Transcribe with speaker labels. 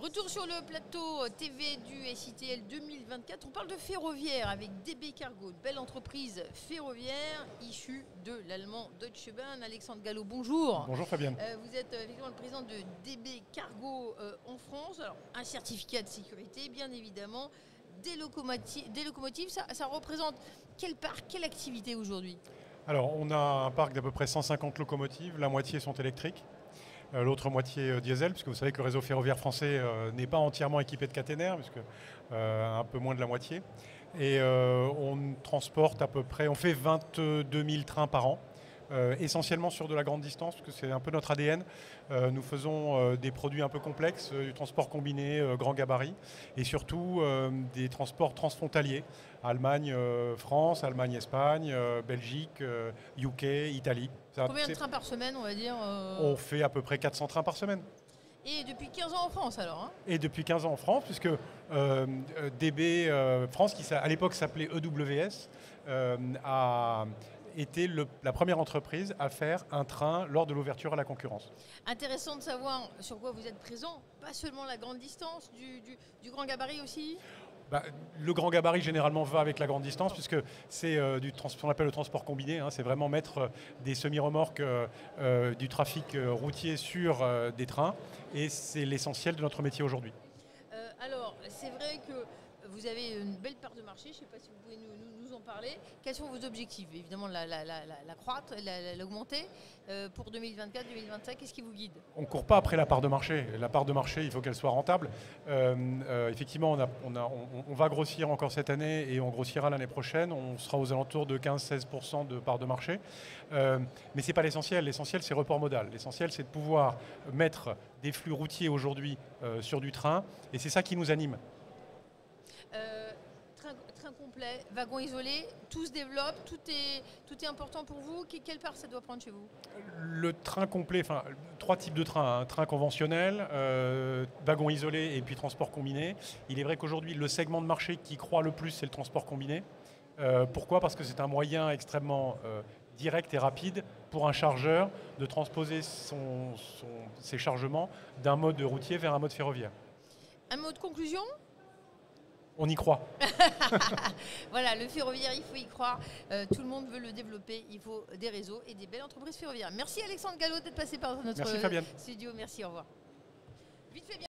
Speaker 1: Retour sur le plateau TV du SITL 2024. On parle de ferroviaire avec DB Cargo, une belle entreprise ferroviaire issue de l'allemand Deutsche Bahn. Alexandre Gallo, bonjour.
Speaker 2: Bonjour Fabienne.
Speaker 1: Vous êtes effectivement le président de DB Cargo en France. Alors, un certificat de sécurité, bien évidemment. Des locomotives, ça représente quel parc, quelle activité aujourd'hui?
Speaker 2: Alors, on a un parc d'à peu près 150 locomotives, la moitié sont électriques. L'autre moitié diesel, puisque vous savez que le réseau ferroviaire français n'est pas entièrement équipé de caténaires, puisque un peu moins de la moitié. Et on transporte à peu près, on fait 22 000 trains par an, essentiellement sur de la grande distance, parce que c'est un peu notre ADN. Nous faisons des produits un peu complexes, du transport combiné, grand gabarit, et surtout des transports transfrontaliers, Allemagne, France, Allemagne, Espagne, Belgique, UK, Italie.
Speaker 1: Combien de trains par semaine, on va dire
Speaker 2: On fait à peu près 400 trains par semaine.
Speaker 1: Et depuis 15 ans en France alors
Speaker 2: Et depuis 15 ans en France, puisque DB France, qui à l'époque s'appelait EWS, a été la première entreprise à faire un train lors de l'ouverture à la concurrence.
Speaker 1: Intéressant de savoir sur quoi vous êtes présent, pas seulement la grande distance, du grand gabarit aussi.
Speaker 2: Le grand gabarit généralement va avec la grande distance puisque c'est ce qu'on appelle le transport combiné, hein, c'est vraiment mettre des semi-remorques du trafic routier sur des trains et c'est l'essentiel de notre métier aujourd'hui.
Speaker 1: Alors c'est vrai que vous avez une belle part de marché, je ne sais pas si vous pouvez nous en parler. Quels sont vos objectifs? Évidemment la croître, l'augmenter pour 2024-2025, qu'est-ce qui vous guide?
Speaker 2: On ne court pas après la part de marché. La part de marché, il faut qu'elle soit rentable. Effectivement, on va grossir encore cette année et on grossira l'année prochaine. On sera aux alentours de 15-16% de part de marché. Mais ce n'est pas l'essentiel. L'essentiel, c'est report modal. L'essentiel, c'est de pouvoir mettre des flux routiers aujourd'hui sur du train. Et c'est ça qui nous anime.
Speaker 1: Train complet, wagon isolé, tout se développe, tout est important pour vous. Quelle part ça doit prendre chez vous?
Speaker 2: Le train complet, enfin 3 types de trains, un train conventionnel, wagon isolé et puis transport combiné. Il est vrai qu'aujourd'hui le segment de marché qui croît le plus c'est le transport combiné. Pourquoi? Parce que c'est un moyen extrêmement direct et rapide pour un chargeur de transposer ses chargements d'un mode routier vers un mode ferroviaire.
Speaker 1: Un mot de conclusion?
Speaker 2: On y croit.
Speaker 1: Voilà, le ferroviaire, il faut y croire. Tout le monde veut le développer. Il faut des réseaux et des belles entreprises ferroviaires. Merci Alexandre Gallo d'être passé par notre studio. Merci, au revoir. Vite fait bien.